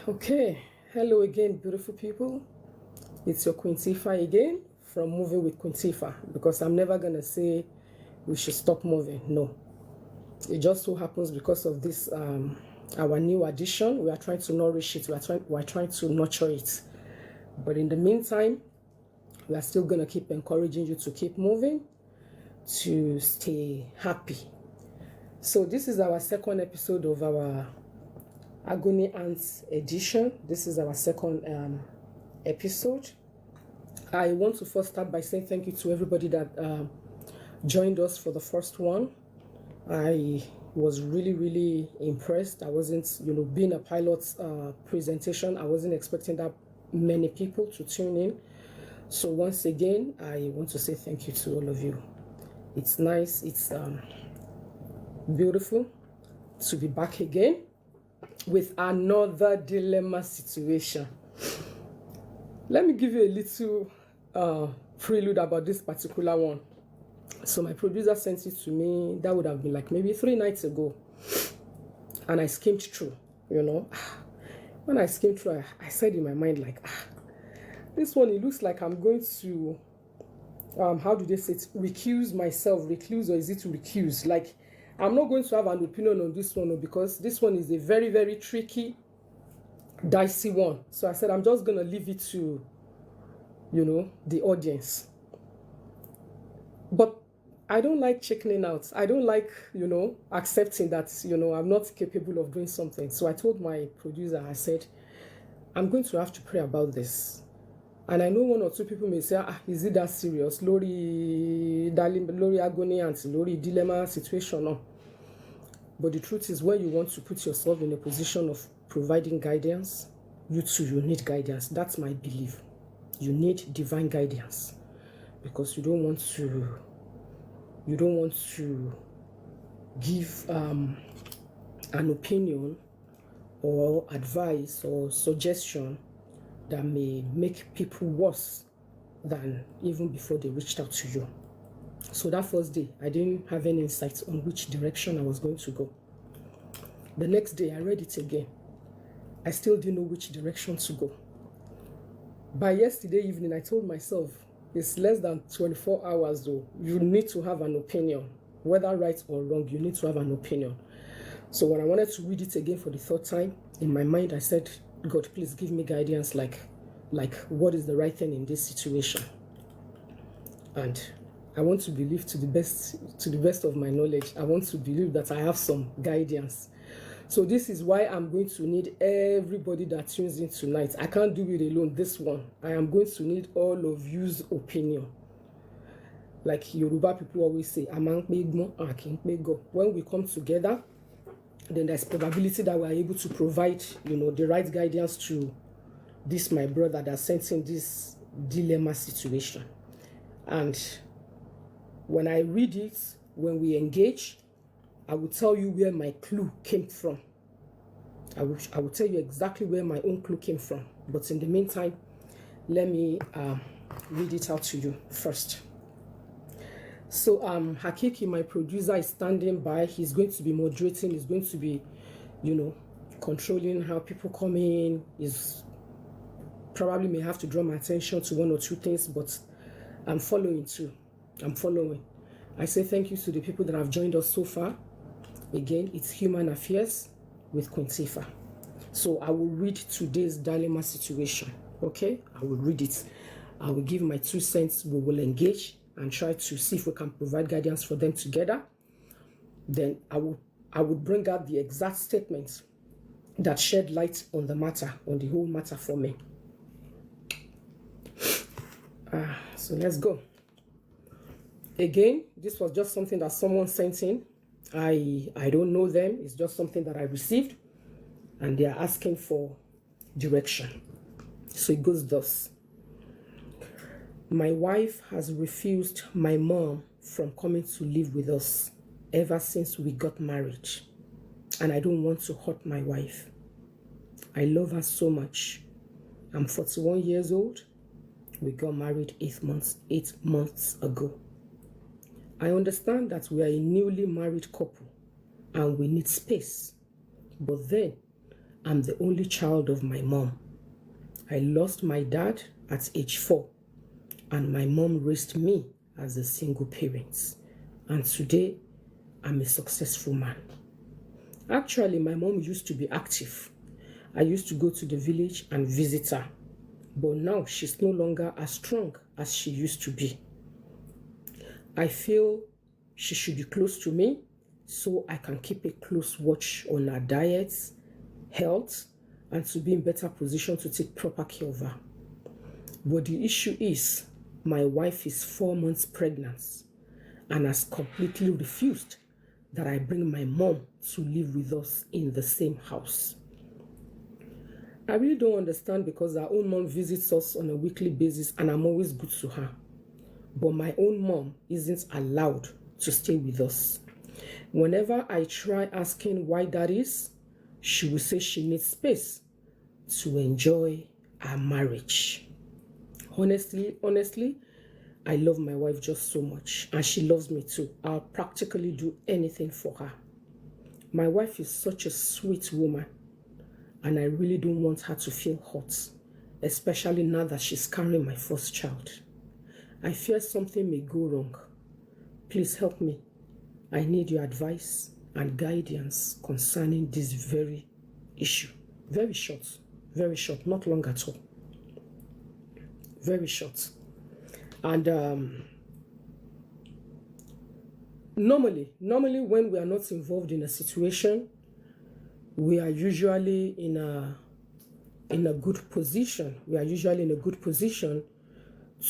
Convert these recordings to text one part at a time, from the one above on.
Okay, hello again, beautiful people. It's your Queen Teefah again from Moving with Queen Teefah, because I'm never gonna say we should stop moving. No, it just so happens because of this our new addition. We are trying to nourish it. We are trying to nurture it. But in the meantime, we are still gonna keep encouraging you to keep moving, to stay happy. So this is our second episode of our Agony Ants edition. This is our second episode. I want to first start by saying thank you to everybody that joined us for the first one. I was really impressed. I wasn't, being a pilot presentation, I wasn't expecting that many people to tune in. So once again, I want to say thank you to all of you. It's nice, it's beautiful to be back again with another dilemma situation. Let me give you a little prelude about this particular one. So my producer sent it to me. That would have been like maybe 3 nights ago, and I skimmed through. When I skimmed through, I said in my mind like, this one, it looks like I'm going to how do they say it, recuse myself. Recluse, or is it to recuse? Like, I'm not going to have an opinion on this one, because this one is a very tricky, dicey one. So I said I'm just going to leave it to, the audience. But I don't like chickening out. I don't like, accepting that, I'm not capable of doing something. So I told my producer, I said, I'm going to have to pray about this. And I know 1 or 2 people may say, is it that serious? Lori agony and Lori dilemma situation. No. But the truth is, when you want to put yourself in a position of providing guidance, you too, you need guidance. That's my belief. You need divine guidance, because you don't want to give an opinion or advice or suggestion that may make people worse than even before they reached out to you. So that first day, I didn't have any insights on which direction I was going to go. The next day, I read it again. I still didn't know which direction to go. By yesterday evening, I told myself, it's less than 24 hours though. You need to have an opinion. Whether right or wrong, you need to have an opinion. So when I wanted to read it again for the 3rd time, in my mind, I said, God, please give me guidance, like what is the right thing in this situation. And I want to believe, to the best of my knowledge, I want to believe that I have some guidance. So this is why I'm going to need everybody that tunes in tonight. I can't do it alone, this one. I am going to need all of you's opinion. Like Yoruba people always say, when we come together, then there's probability that we're able to provide, the right guidance to this, my brother that sent in this dilemma situation. And when I read it, when we engage, I will tell you where my clue came from. I will tell you exactly where my own clue came from. But in the meantime, let me read it out to you first. So Hakiki, my producer, is standing by. He's going to be moderating. He's going to be, controlling how people come in. He's probably may have to draw my attention to 1 or 2 things, but I'm following too. I'm following. I say thank you to the people that have joined us so far. Again, it's Human Affairs with Queen Teefah. So I will read today's dilemma situation. Okay, I will read it. I will give my 2 cents. We will engage and try to see if we can provide guidance for them together. Then I would bring out the exact statements that shed light on the matter, on the whole matter for me. So let's go. Again, this was just something that someone sent in. I don't know them. It's just something that I received, and they are asking for direction. So it goes thus. My wife has refused my mom from coming to live with us ever since we got married, and I don't want to hurt my wife. I love her so much. I'm 41 years old. We got married 8 months ago. I understand that we are a newly married couple and we need space. But then I'm the only child of my mom. I lost my dad at age 4, and my mom raised me as a single parent. And today, I'm a successful man. Actually, my mom used to be active. I used to go to the village and visit her. But now she's no longer as strong as she used to be. I feel she should be close to me so I can keep a close watch on her diet, health, and to be in better position to take proper care of her. But the issue is, my wife is 4 months pregnant and has completely refused that I bring my mom to live with us in the same house. I really don't understand, because our own mom visits us on a weekly basis and I'm always good to her. But my own mom isn't allowed to stay with us. Whenever I try asking why that is, she will say she needs space to enjoy our marriage. Honestly, I love my wife just so much, and she loves me too. I'll practically do anything for her. My wife is such a sweet woman, and I really don't want her to feel hurt, especially now that she's carrying my first child. I fear something may go wrong. Please help me. I need your advice and guidance concerning this very issue. Very short, not long at all. Very short. And normally when we are not involved in a situation, we are usually in a good position. We are usually in a good position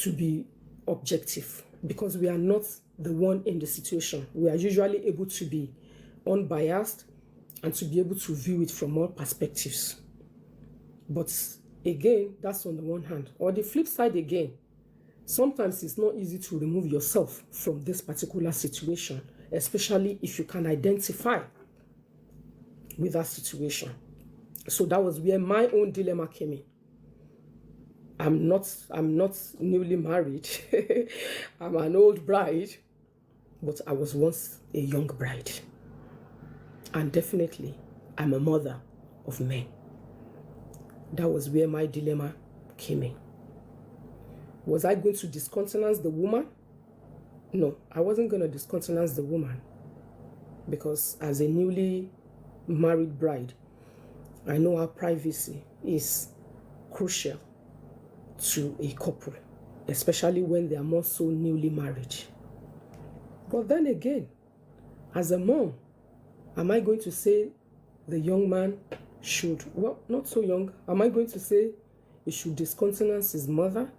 to be objective, because we are not the one in the situation. We are usually able to be unbiased and to be able to view it from all perspectives. But again, that's on the one hand. Or the flip side again, sometimes it's not easy to remove yourself from this particular situation, especially if you can identify with that situation. So that was where my own dilemma came in. I'm not newly married. I'm an old bride, but I was once a young bride. And definitely, I'm a mother of men. That was where my dilemma came in. Was I going to discountenance the woman? No, I wasn't going to discountenance the woman, because as a newly married bride, I know our privacy is crucial to a couple, especially when they are more so newly married. But then again, as a mom, am I going to say the young man should, well, not so young, am I going to say he should discountenance his mother,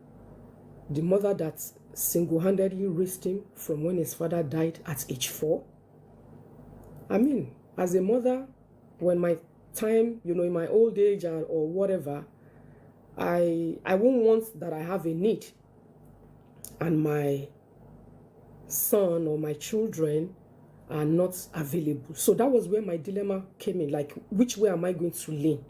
the mother that single-handedly raised him from when his father died at age 4? I mean, as a mother, when my time, in my old age or whatever, I won't want that I have a need and my son or my children are not available. So that was where my dilemma came in. Like, which way am I going to lean?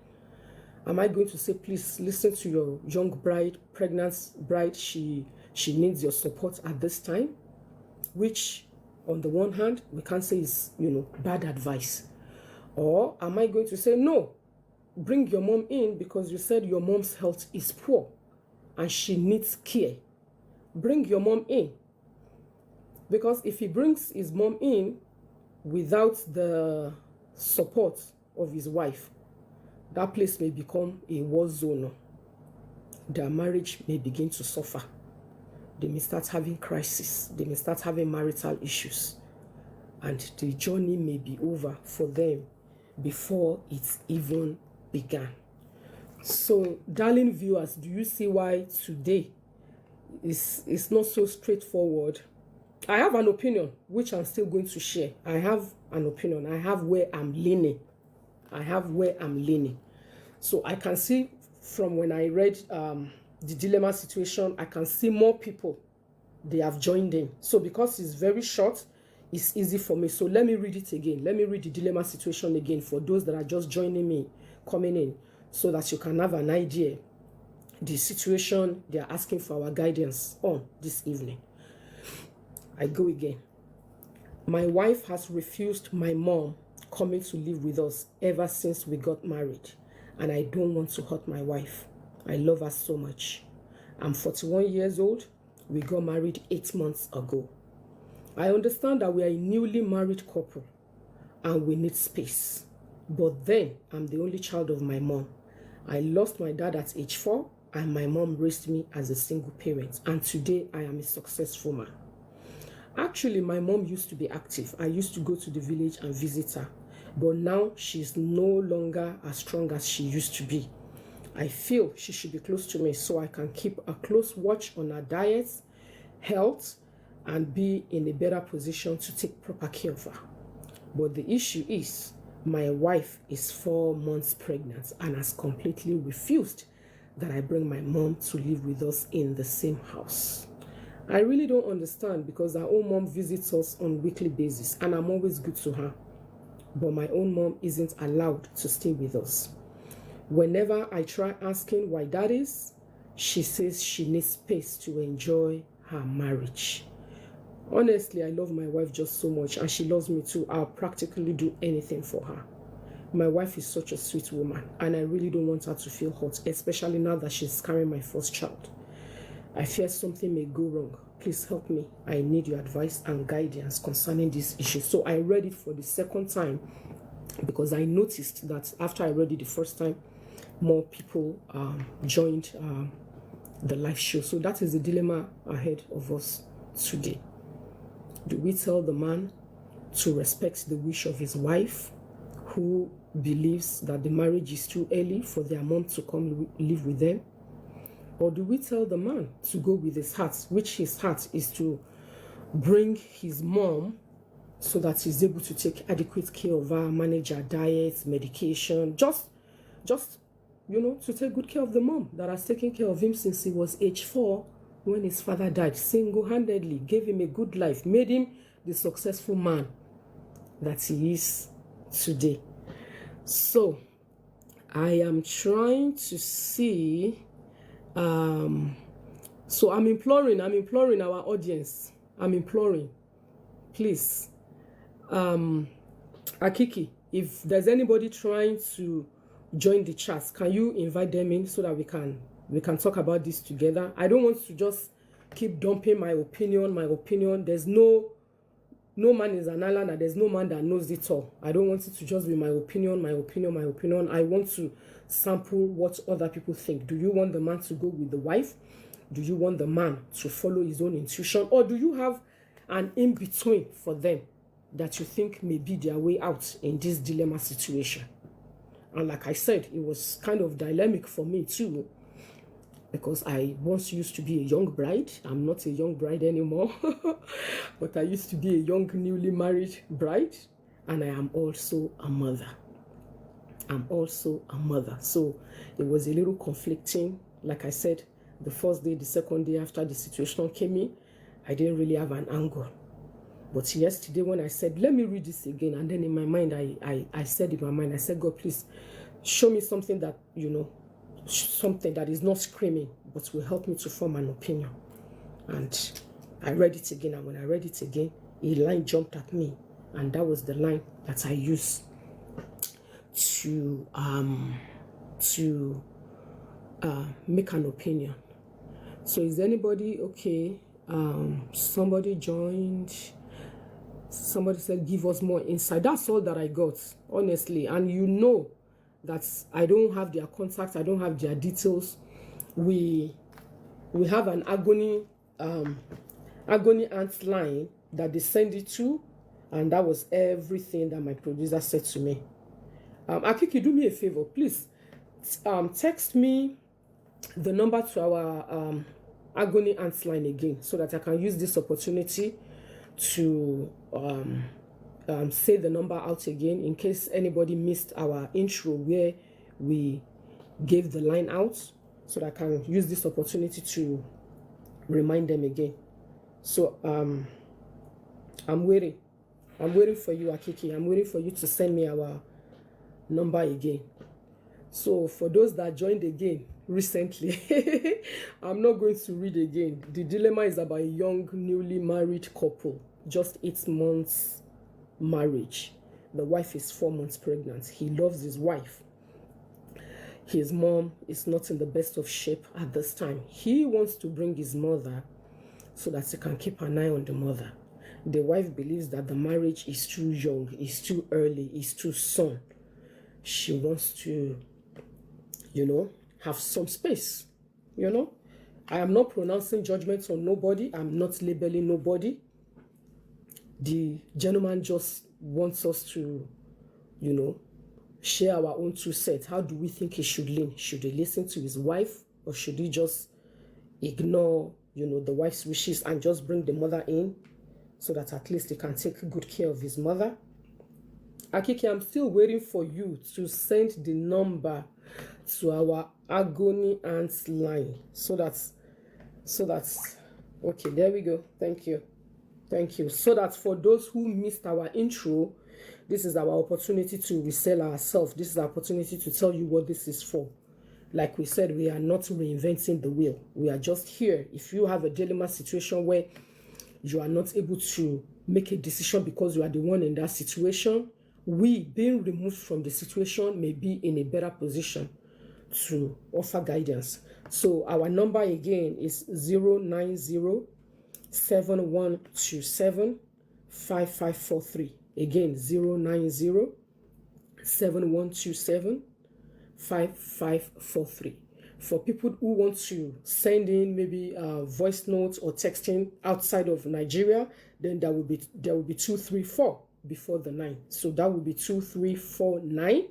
Am I going to say, please listen to your young bride, pregnant bride, she needs your support at this time? Which, on the one hand, we can't say is, bad advice. Or am I going to say, no, bring your mom in, because you said your mom's health is poor and she needs care. Bring your mom in. Because if he brings his mom in without the support of his wife, that place may become a war zone. Their marriage may begin to suffer. They may start having crisis. They may start having marital issues. And the journey may be over for them before it's even began. So, darling viewers, do you see why today is not so straightforward? I have an opinion, which I'm still going to share. I have an opinion. I have where I'm leaning. So I can see from when I read the dilemma situation, I can see more people, they have joined in. So because it's very short, it's easy for me. So let me read it again. Let me read the dilemma situation again for those that are just joining me, coming in, so that you can have an idea the situation they are asking for our guidance on this evening. I go again. My wife has refused my mom coming to live with us ever since we got married. and I don't want to hurt my wife. I love her so much. I'm 41 years old. We got married 8 months ago. I understand that we are a newly married couple and we need space. But then, I'm the only child of my mom. I lost my dad at age 4, and my mom raised me as a single parent. And today, I am a successful man. Actually, my mom used to be active. I used to go to the village and visit her. But now, she's no longer as strong as she used to be. I feel she should be close to me so I can keep a close watch on her diet, health, and be in a better position to take proper care of her. But the issue is, my wife is 4 months pregnant and has completely refused that I bring my mom to live with us in the same house. I really don't understand, because our own mom visits us on a weekly basis and I'm always good to her. But my own mom isn't allowed to stay with us. Whenever I try asking why that is, she says she needs space to enjoy her marriage. Honestly, I love my wife just so much, and she loves me too. I'll practically do anything for her. My wife is such a sweet woman, and I really don't want her to feel hurt, especially now that she's carrying my first child. I fear something may go wrong. Please help me. I need your advice and guidance concerning this issue. So I read it for the second time because I noticed that after I read it the first time, more people joined the live show. So that is the dilemma ahead of us today. Do we tell the man to respect the wish of his wife, who believes that the marriage is too early for their mom to come live with them? Or do we tell the man to go with his heart, which his heart is to bring his mom so that he's able to take adequate care of her, manage her diet, medication, just to take good care of the mom that has taken care of him since he was age 4 when his father died, single-handedly, gave him a good life, made him the successful man that he is today. So, I am trying to see, so I'm imploring our audience, please, Akiki, if there's anybody trying to join the chat, can you invite them in so that we can talk about this together? I don't want to just keep dumping my opinion. There's no man is an island, and there's no man that knows it all. I don't want it to just be my opinion. I want to sample what other people think. Do you want the man to go with the wife? Do you want the man to follow his own intuition? Or do you have an in-between for them that you think may be their way out in this dilemma situation? And like I said, it was kind of dilemmic for me too, because I once used to be a young bride. I'm not a young bride anymore, but I used to be a young, newly married bride, and I am also a mother. So it was a little conflicting. Like I said, the first day, the second day after the situation came in, I didn't really have an angle. But yesterday when I said, let me read this again, and then in my mind, I said, God, please show me something that, something that is not screaming, but will help me to form an opinion. And I read it again, and when I read it again, a line jumped at me, and that was the line that I used to make an opinion. So is anybody okay? Somebody joined. Somebody said, give us more insight. That's all that I got, honestly. And that I don't have their contact. I don't have their details. We have an agony aunt line that they send it to. And that was everything that my producer said to me. Akiki, do me a favor, please. Text me the number to our agony aunt line again, so that I can use this opportunity to say the number out again, in case anybody missed our intro where we gave the line out, so that I can use this opportunity to remind them again. So I'm waiting for you, Akiki. I'm waiting for you to send me our number again. So for those that joined again recently, I'm not going to read again. The dilemma is about a young, newly married couple, just 8 months marriage. The wife is 4 months pregnant. He loves his wife. his mom is not in the best of shape at this time. He wants to bring his mother so that he can keep an eye on the mother. The wife believes that the marriage is too young, is too early, is too soon. She wants to, have some space, I am not pronouncing judgments on nobody. I'm not labeling nobody. The gentleman just wants us to, share our own 2 cents. How do we think he should lean? Should he listen to his wife, or should he just ignore, the wife's wishes and just bring the mother in so that at least he can take good care of his mother? Akiki, I'm still waiting for you to send the number to our agony aunt's line so that's okay, there we go. Thank you. So that for those who missed our intro, this is our opportunity to resell ourselves. This is our opportunity to tell you what this is for. Like we said, we are not reinventing the wheel. We are just here. If you have a dilemma situation where you are not able to make a decision because you are the one in that situation, we, being removed from the situation, may be in a better position to offer guidance. So our number again is 090-7127-5543. Again, 090-7127-5543. For people who want to send in maybe voice notes or texting outside of Nigeria, then there will be 234 before the 9. So that will be 2349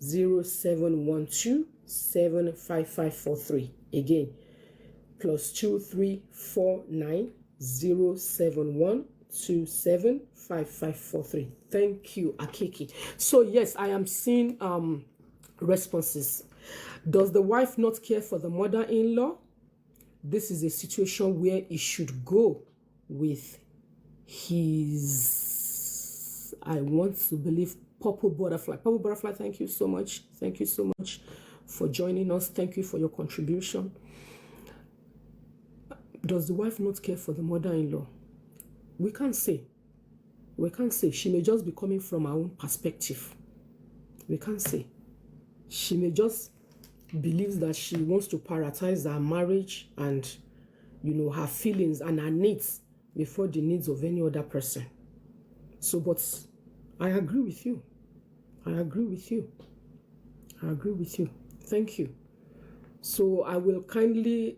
0712-75543. Again, plus 2349 071275543. Thank you, Akiki. So yes, I am seeing responses. Does the wife not care for the mother-in-law? This is a situation where he should go with his, I want to believe, Purple Butterfly. Purple Butterfly, thank you so much. Thank you so much for joining us. Thank you for your contribution. Does the wife not care for the mother-in-law? We can't say. She may just be coming from her own perspective. We can't say. She may just believe that she wants to prioritize her marriage and, her feelings and her needs before the needs of any other person. So, but I agree with you. Thank you. So I will kindly,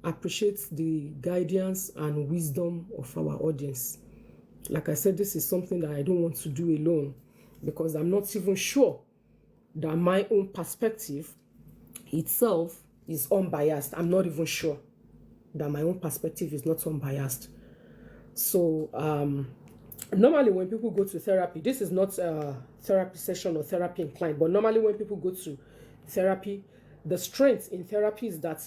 appreciate the guidance and wisdom of our audience. Like I said, this is something that I don't want to do alone because I'm not even sure that my own perspective itself is unbiased. I'm not even sure that my own perspective is not unbiased. So normally when people go to therapy, this is not a therapy session or therapy inclined, but normally when people go to therapy, the strength in therapy is that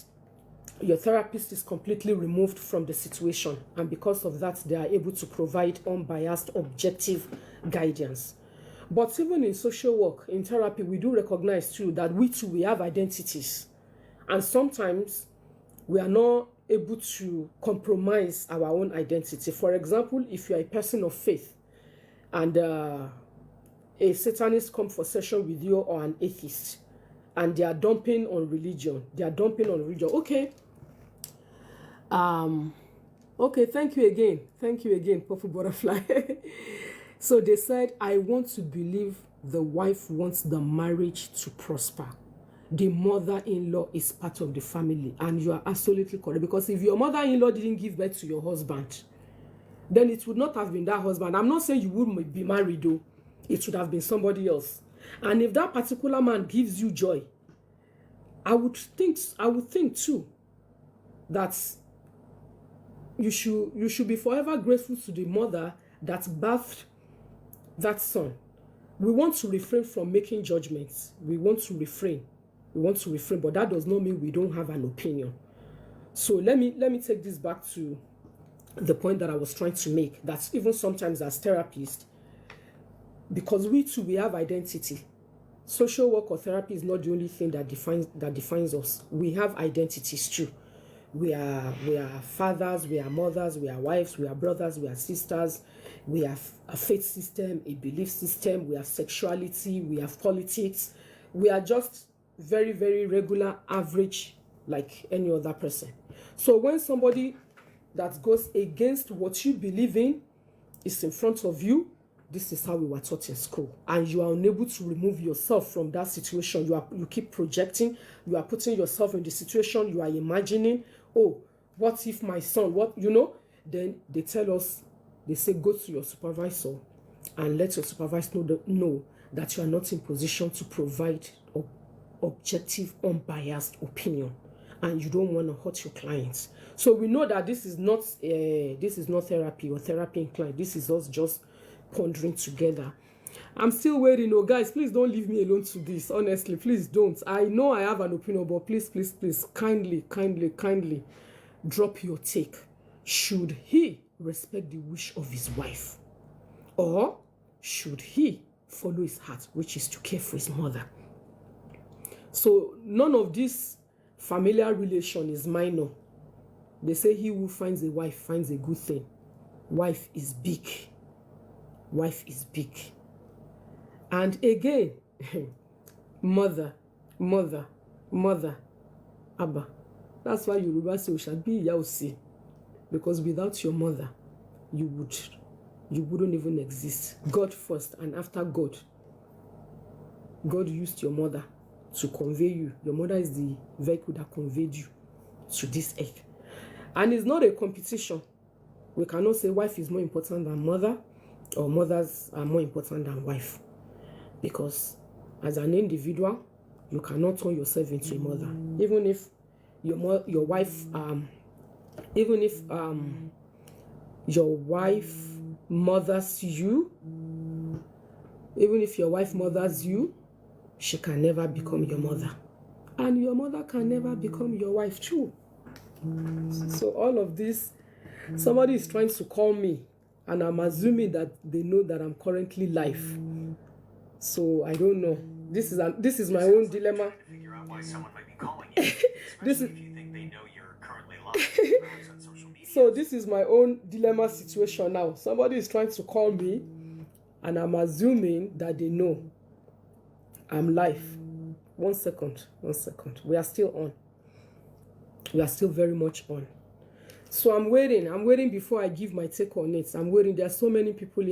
your therapist is completely removed from the situation, and because of that, they are able to provide unbiased, objective guidance. But even in social work, in therapy, we do recognize too that we have identities, and sometimes we are not able to compromise our own identity. For example, if you are a person of faith and a Satanist come for session with you, or an atheist, and they are dumping on religion. Okay, thank you again, Purple Butterfly. So they said, I want to believe the wife wants the marriage to prosper. The mother-in-law is part of the family, and you are absolutely correct, because if your mother-in-law didn't give birth to your husband, then it would not have been that husband. I'm not saying you wouldn't be married though. It should have been somebody else. And if that particular man gives you joy, I would think too that you should be forever grateful to the mother that birthed that son. We want to refrain from making judgments. We want to refrain, but that does not mean we don't have an opinion. So let me take this back to the point that I was trying to make, that even sometimes as therapists, because we have identity. Social work or therapy is not the only thing that defines us. We have identities too. We are fathers, we are mothers, we are wives, we are brothers, we are sisters. We have a faith system, a belief system. We have sexuality. We have politics. We are just very, very regular, average, like any other person. So when somebody that goes against what you believe in is in front of you, this is how we were taught in school, and you are unable to remove yourself from that situation. You keep projecting, you are putting yourself in the situation, you are imagining, oh, what if my son, then they tell us, they say, go to your supervisor and let your supervisor know that you are not in position to provide objective, unbiased opinion, and you don't want to hurt your clients. So we know that this is not therapy or therapy inclined. This is us just pondering together. I'm still waiting. Oh, guys, please don't leave me alone to this. Honestly, please don't. I know I have an opinion, but please, kindly drop your take. Should he respect the wish of his wife, or should he follow his heart, which is to care for his mother? So none of this familiar relation is minor. They say he who finds a wife finds a good thing. Wife is big. Wife is big. And again, mother, Abba. That's why Yoruba say, Oshabi Yausi. Because without your mother, you wouldn't even exist. God first, and after God used your mother to convey you. Your mother is the vehicle that conveyed you to this earth. And it's not a competition. We cannot say wife is more important than mother, or mothers are more important than wife. Because as an individual, you cannot turn yourself into a mother. Even if your wife mothers you, even if your wife mothers you, she can never become your mother. And your mother can never become your wife too. So all of this, somebody is trying to call me, and I'm assuming that they know that I'm currently live. So I don't know. This is my own dilemma. So this is my own dilemma situation now. Somebody is trying to call me, and I'm assuming that they know I'm live. One second. We are still on. We are still very much on. So I'm waiting before I give my take on it. I'm waiting. There are so many people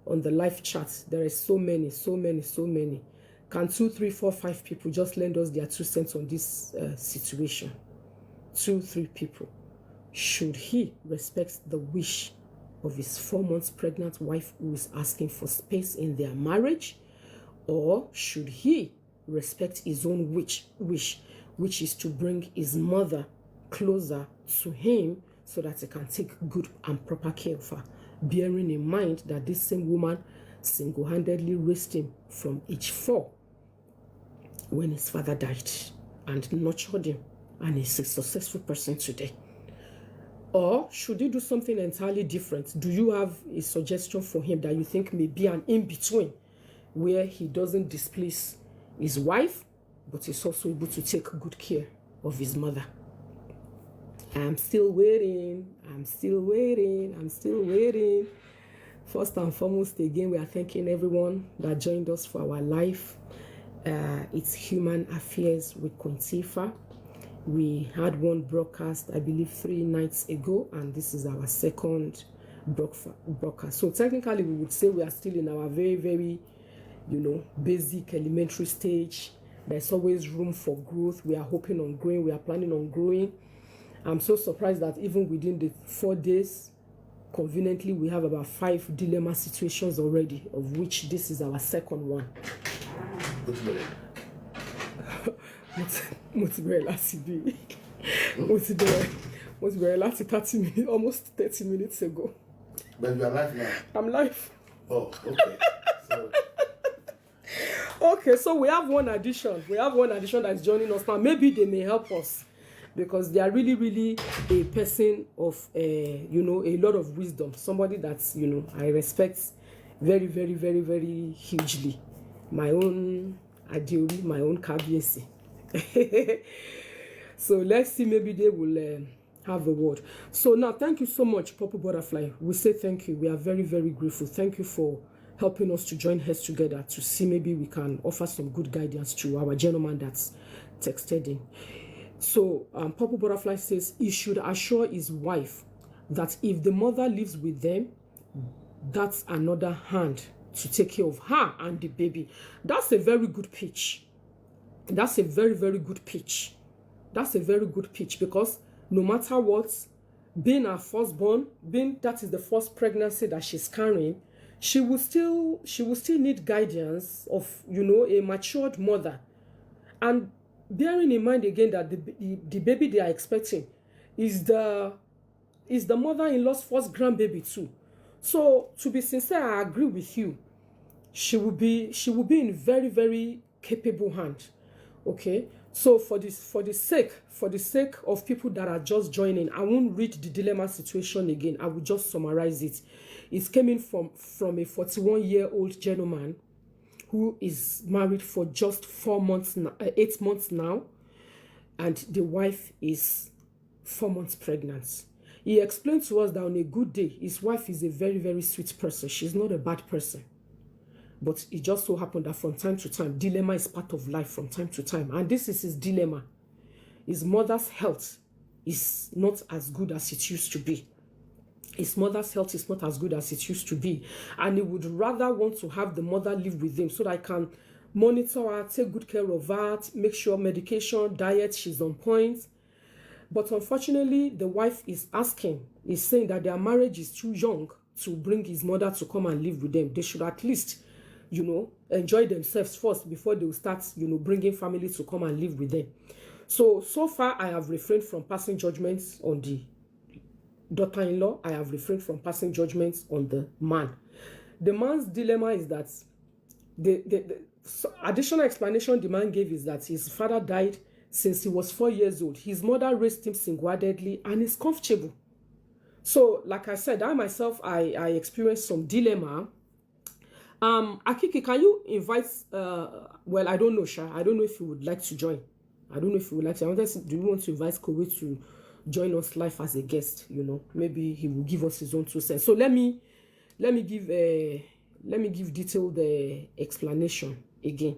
on the live chat. There is so many. Can 2, 3, 4, 5 people just lend us their 2 cents on this situation? 2, 3 people. Should he respect the wish of his 4 months pregnant wife who is asking for space in their marriage? Or should he respect his own wish, which is to bring his mother closer to him so that he can take good and proper care of her, bearing in mind that this same woman single-handedly raised him from age 4 when his father died and nurtured him, and he's a successful person today? Or should he do something entirely different? Do you have a suggestion for him that you think may be an in-between, where he doesn't displease his wife, but is also able to take good care of his mother? I'm still waiting. First and foremost, again, we are thanking everyone that joined us for our live. It's Human Affairs with Queen Teefah. We had one broadcast, I believe, 3 nights ago, and this is our second broadcast. So technically, we would say we are still in our very, very, basic elementary stage. There's always room for growth. We are hoping on growing. We are planning on growing. I'm so surprised that even within the 4 days, conveniently, we have about 5 dilemma situations already, of which this is our second one. Almost 30 minutes ago. But you are live now? I'm live. Oh, okay. Okay, so we have one addition. That is joining us now. Maybe they may help us, because they are really, really a person of, a lot of wisdom. Somebody that's, I respect very, very, very, very hugely. My own Adiori, my own Kabiesi. So let's see, maybe they will have a word. So now, thank you so much, Purple Butterfly. We say thank you. We are very, very grateful. Thank you for helping us to join heads together to see maybe we can offer some good guidance to our gentleman that's texted in. So Purple Butterfly says he should assure his wife that if the mother lives with them, that's another hand to take care of her and the baby. That's a very good pitch. That's a very, very good pitch. That's a very good pitch, because no matter what, being her firstborn, that is the first pregnancy that she's carrying, she will still need guidance of, you know, a matured mother. And bearing in mind again that the baby they are expecting is the mother-in-law's first grandbaby too. So to be sincere, I agree with you. She will be in very, very capable hand. Okay. So for the sake of people that are just joining, I won't read the dilemma situation again. I will just summarize it. It's coming from a 41-year-old gentleman who is married for just 8 months now, and the wife is 4 months pregnant. He explained to us that on a good day, his wife is a very, very sweet person. She's not a bad person. But it just so happened that from time to time, dilemma is part of life from time to time. And this is his dilemma. His mother's health is not as good as it used to be. His mother's health is not as good as it used to be. And he would rather want to have the mother live with him so that I can monitor her, take good care of her, make sure medication, diet, she's on point. But unfortunately, the wife is saying that their marriage is too young to bring his mother to come and live with them. They should at least, you know, enjoy themselves first before they will start, you know, bringing family to come and live with them. So far, I have refrained from passing judgments on the daughter-in-law. I have refrained from passing judgments on the man. The man's dilemma is that the additional explanation the man gave is that his father died since he was 4 years old. His mother raised him single-handedly and is comfortable. So, like I said, I myself, I experienced some dilemma. Akiki, can you invite, well, I don't know, Sha. I don't know if you would like to join. I don't know if you would like to. Do you want to invite Kowe to join us live as a guest? You know, maybe he will give us his own 2 cents. So let me give detailed explanation again.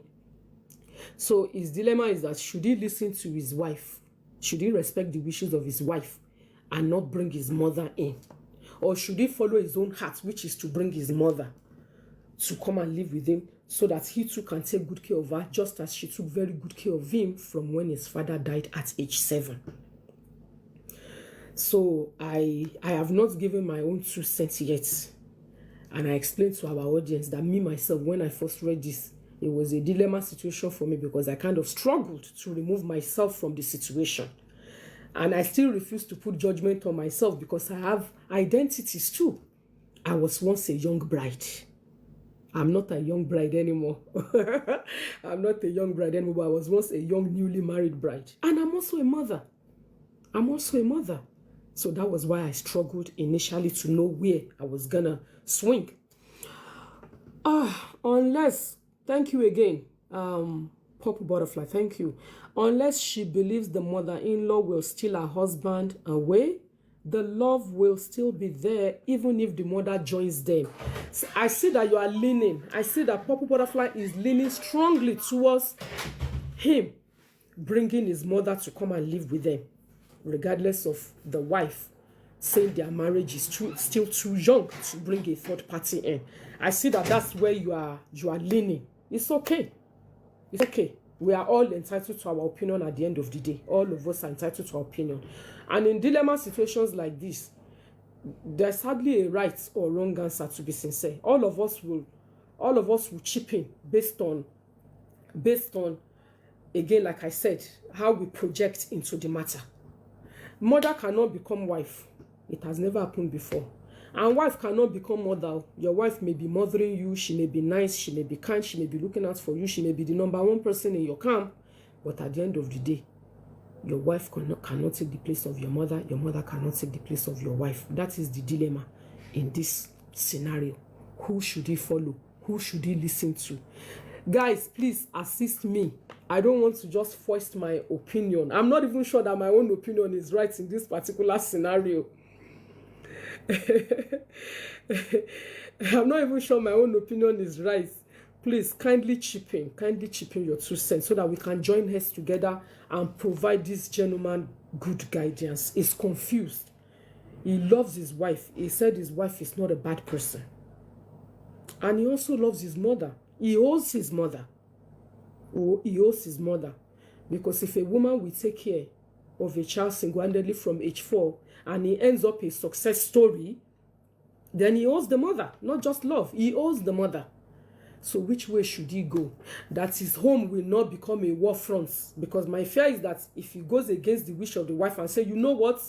So his dilemma is that should he listen to his wife? Should he respect the wishes of his wife and not bring his mother in? Or should he follow his own heart, which is to bring his mother to come and live with him so that he too can take good care of her, just as she took very good care of him from when his father died at age 7? So I have not given my own 2 cents yet. And I explained to our audience that me, myself, when I first read this, it was a dilemma situation for me because I kind of struggled to remove myself from the situation. And I still refuse to put judgment on myself because I have identities too. I was once a young bride. I'm not a young bride anymore. I'm not a young bride anymore, but I was once a young, newly married bride. And I'm also a mother. So that was why I struggled initially to know where I was gonna swing. Unless, thank you again, Purple Butterfly, thank you. Unless she believes the mother-in-law will steal her husband away, the love will still be there even if the mother joins them. So I see that you are leaning. I see that Purple Butterfly is leaning strongly towards him bringing his mother to come and live with them, regardless of the wife saying their marriage is still too young to bring a third party in. I see that that's where you are leaning. It's okay. It's okay. We are all entitled to our opinion at the end of the day. All of us are entitled to our opinion. And in dilemma situations like this, there's hardly a right or wrong answer, to be sincere. All of us will chip in based on, again, like I said, how we project into the matter. Mother cannot become wife. It has never happened before. And wife cannot become mother. Your wife may be mothering you. She may be nice. She may be kind. She may be looking out for you. She may be the #1 person in your camp. But at the end of the day, your wife cannot take the place of your mother. Your mother cannot take the place of your wife. That is the dilemma in this scenario. Who should he follow? Who should he listen to? Guys, please assist me. I don't want to just foist my opinion. I'm not even sure that my own opinion is right in this particular scenario. I'm not even sure my own opinion is right. Please kindly chip in your 2 cents so that we can join heads together and provide this gentleman good guidance. He's confused. He loves his wife. He said his wife is not a bad person. And he also loves his mother. He owes his mother. He owes his mother. Because if a woman will take care of a child single-handedly from age 4 and he ends up a success story, then he owes the mother, not just love. He owes the mother. So which way should he go? That his home will not become a war front. Because my fear is that if he goes against the wish of the wife and say, you know what,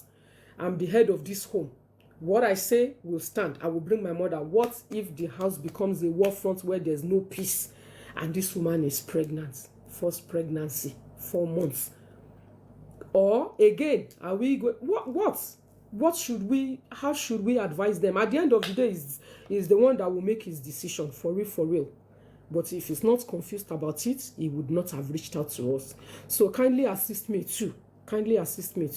I'm the head of this home, what I say will stand. I will bring my mother. What if the house becomes a war front where there's no peace and this woman is pregnant? First pregnancy, 4 months. Or again, are we going? What should we? How should we advise them? At the end of the day, is the one that will make his decision for real. But if he's not confused about it, he would not have reached out to us. So kindly assist me too. Kindly assist me.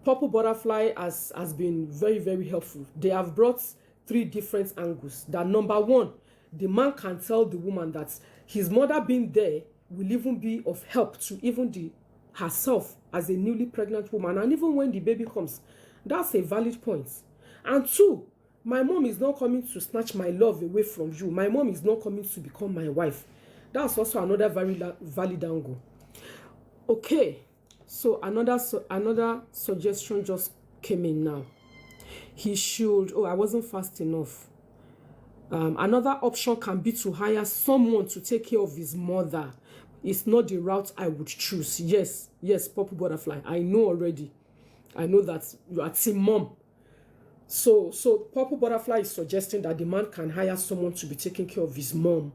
Purple Butterfly has been very, very helpful. They have brought 3 different angles. That number 1, the man can tell the woman that his mother being there will even be of help to even herself as a newly pregnant woman, and even when the baby comes. That's a valid point. And 2, my mom is not coming to snatch my love away from you. My mom is not coming to become my wife. That's also another very valid angle. Okay, so another suggestion just came in now. He should, I wasn't fast enough. Another option can be to hire someone to take care of his mother. It's not the route I would choose. Yes, Purple Butterfly. I know already. I know that you are team mom. So Purple Butterfly is suggesting that the man can hire someone to be taking care of his mom,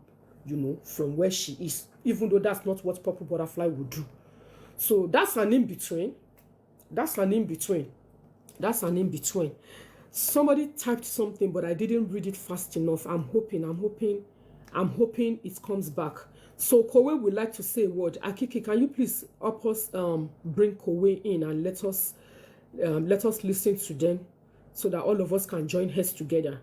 from where she is, even though that's not what Purple Butterfly would do. So that's an in-between. Somebody typed something, but I didn't read it fast enough. I'm hoping it comes back. So Kowe would like to say a word. Akiki, can you please help us bring Kowe in and let us listen to them so that all of us can join heads together.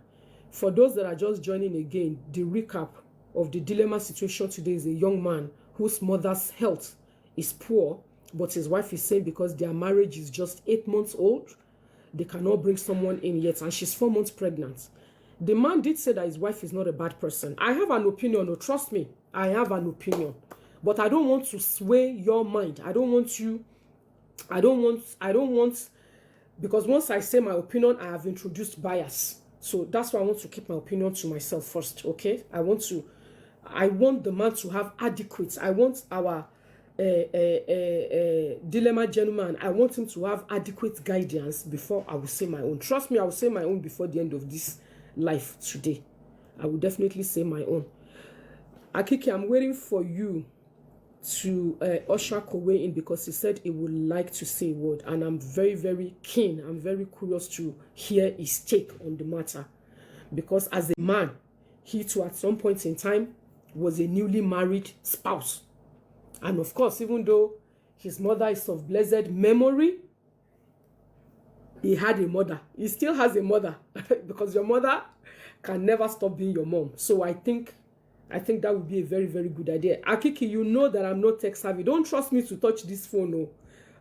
For those that are just joining again, the recap of the dilemma situation today is a young man whose mother's health is poor, but his wife is saying because their marriage is just 8 months old, they cannot bring someone in yet, and she's 4 months pregnant. The man did say that his wife is not a bad person. I have an opinion, trust me, I have an opinion. But I don't want to sway your mind. I don't want, because once I say my opinion, I have introduced bias. So that's why I want to keep my opinion to myself first, okay? I want the man to have adequate, I want our dilemma gentleman, I want him to have adequate guidance before I will say my own. Trust me, I will say my own before the end of this life today. I will definitely say my own. Akiki, I'm waiting for you to usher Kowe in because he said he would like to say a word, and I'm very, very keen. I'm very curious to hear his take on the matter, because as a man, he too at some point in time was a newly married spouse. And of course, even though his mother is of blessed memory, he had a mother. He still has a mother because your mother can never stop being your mom. So I think that would be a very, very good idea. Akiki, you know that I'm not tech savvy. Don't trust me to touch this phone. Oh.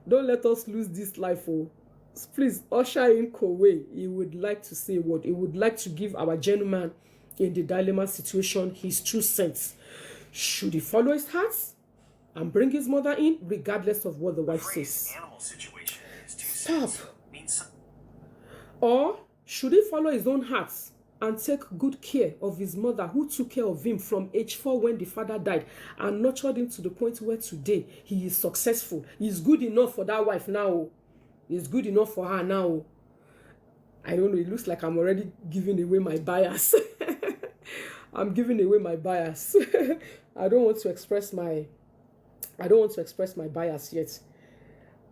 Don't let us lose this life. Oh. Please usher in Kowe. He would like to say what? He would like to give our gentleman in the dilemma situation his 2 cents. Should he follow his heart and bring his mother in, regardless of what the wife says? Stop. Or should he follow his own heart and take good care of his mother, who took care of him from age 4 when the father died, and nurtured him to the point where today he is successful? He's good enough for that wife now. He's good enough for her now. I don't know, it looks like I'm already giving away my bias. I'm giving away my bias. I don't want to express my bias yet.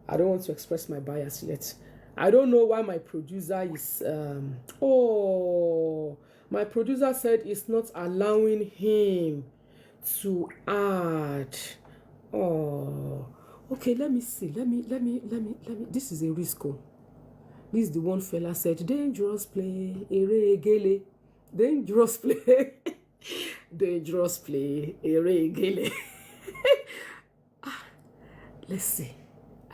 I don't know why my producer is my producer said it's not allowing him to add. Okay, let me see. Let me this is a risk. This is the one fella said, dangerous play, ere gele. Dangerous play. Dangerous play, ere gele. Let's see.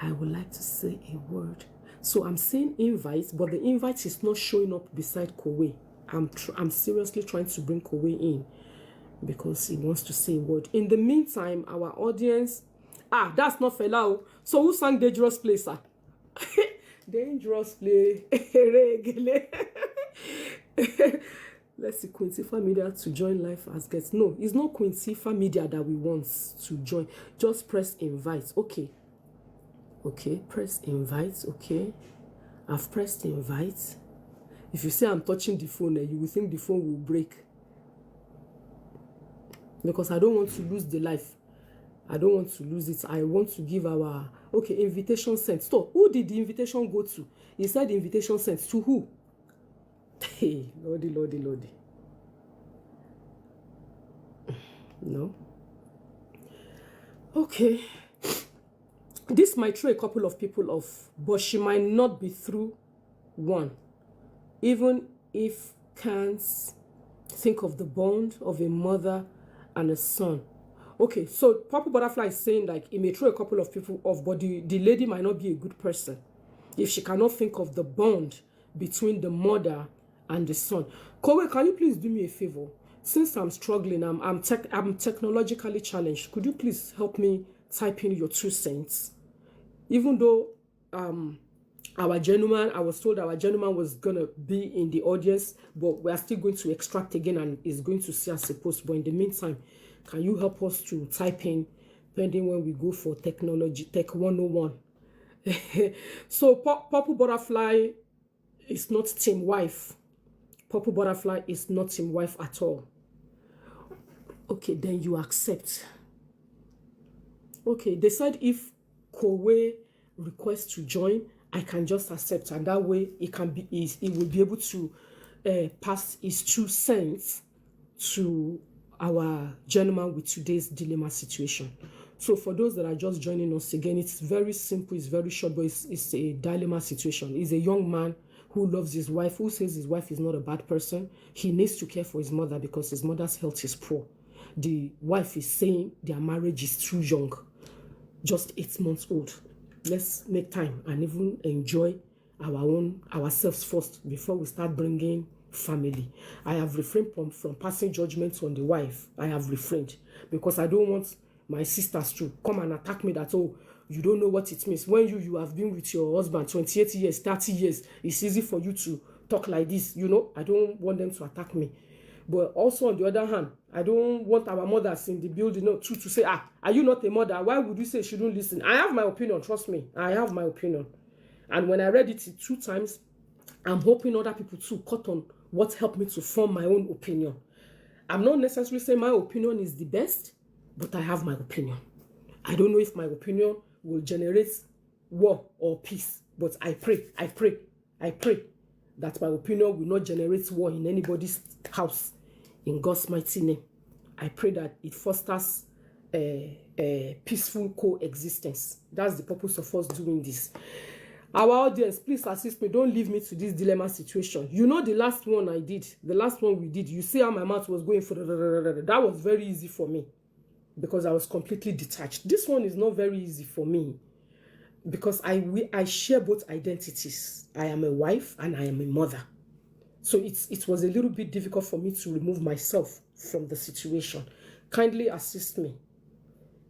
I would like to say a word. So I'm saying invite, but the invite is not showing up beside Kowe. I'm seriously trying to bring Kowe in because he wants to say a word. In the meantime, our audience... that's not fella. So who sang Dangerous Play, sir? Dangerous Play. Let's see, Queen Teefah Media to join live as guests. No, it's not Queen Teefah Media that we want to join. Just press invite. Okay. Okay, press invite. Okay. I've pressed invite. If you say I'm touching the phone, you will think the phone will break. Because I don't want to lose the life. I don't want to lose it. I want to give our... Okay, invitation sent. So, who did the invitation go to? He said the invitation sent to who? Hey, Lordy, Lordy, Lordy. No. Okay. This might throw a couple of people off, but she might not be through one. Even if can't think of the bond of a mother and a son. Okay, so Purple Butterfly is saying like it may throw a couple of people off, but the lady might not be a good person if she cannot think of the bond between the mother and the son. Kowe, can you please do me a favor? Since I'm struggling, I'm technologically challenged. Could you please help me type in your 2 cents? Even though our gentleman, I was told our gentleman was gonna be in the audience, but we are still going to extract again and is going to see us a post. But in the meantime, can you help us to type in pending when we go for technology, Tech 101? So Purple Butterfly is not team wife. Purple Butterfly is not team wife at all. Okay, then you accept. Okay, they said if Kowe requests to join, I can just accept, and that way it can be it will be able to pass his 2 cents to our gentleman with today's dilemma situation. So for those that are just joining us again, it's very simple, it's very short, but it's a dilemma situation. He's a young man who loves his wife, who says his wife is not a bad person. He needs to care for his mother because his mother's health is poor. The wife is saying their marriage is too young, just 8 months old. Let's make time and even enjoy ourselves first before we start bringing family. I have refrained from passing judgment on the wife. I have refrained because I don't want my sisters to come and attack me that, oh, you don't know what it means. When you have been with your husband 28 years, 30 years, it's easy for you to talk like this. You know, I don't want them to attack me. But also on the other hand, I don't want our mothers in the building to say, are you not a mother? Why would you say she shouldn't listen? I have my opinion, trust me. I have my opinion. And when I read it 2 times, I'm hoping other people too caught on what helped me to form my own opinion. I'm not necessarily saying my opinion is the best, but I have my opinion. I don't know if my opinion will generate war or peace, but I pray that my opinion will not generate war in anybody's house. In God's mighty name, I pray that it fosters a peaceful coexistence. That's the purpose of us doing this. Our audience, please assist me. Don't leave me to this dilemma situation. You know the last one I did, the last one we did, you see how my mouth was going for that was very easy for me because I was completely detached. This one is not very easy for me because I share both identities. I am a wife and I am a mother. So it was a little bit difficult for me to remove myself from the situation. Kindly assist me.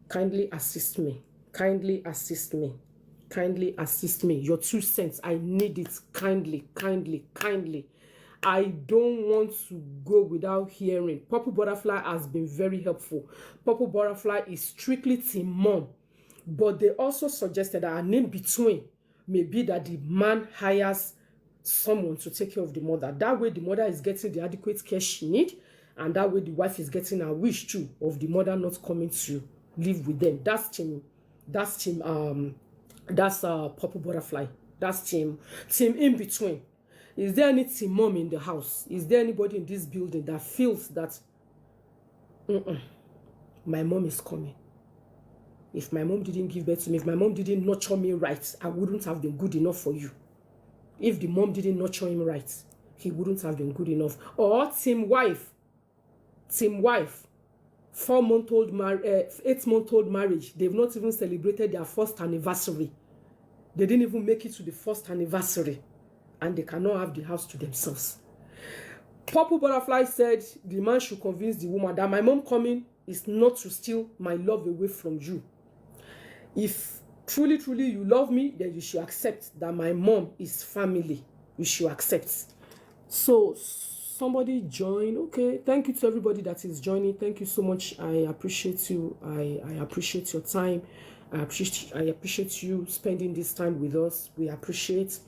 Kindly assist me. Kindly assist me. Kindly assist me. Your 2 cents. I need it. Kindly, kindly, kindly. I don't want to go without hearing. Purple Butterfly has been very helpful. Purple Butterfly is strictly team mom. But they also suggested that an in-between may be that the man hires someone to take care of the mother. That way the mother is getting the adequate care she needs, and that way the wife is getting a wish too of the mother not coming to live with them. That's Purple Butterfly. That's team in between. Is there any team mom in the house? Is there anybody in this building that feels that my mom is coming? If my mom didn't give birth to me, if my mom didn't nurture me right, I wouldn't have been good enough for you. If the mom didn't nurture him right, he wouldn't have been good enough. Or team wife, 8-month-old marriage. They've not even celebrated their first anniversary. They didn't even make it to the first anniversary, and they cannot have the house to themselves. Purple Butterfly said the man should convince the woman that my mom coming is not to steal my love away from you. If truly, truly you love me, then you should accept that my mom is family. You should accept. So somebody join. Okay, thank you to everybody that is joining. Thank you so much. I appreciate you. I appreciate your time. I appreciate you spending this time with us. We appreciate.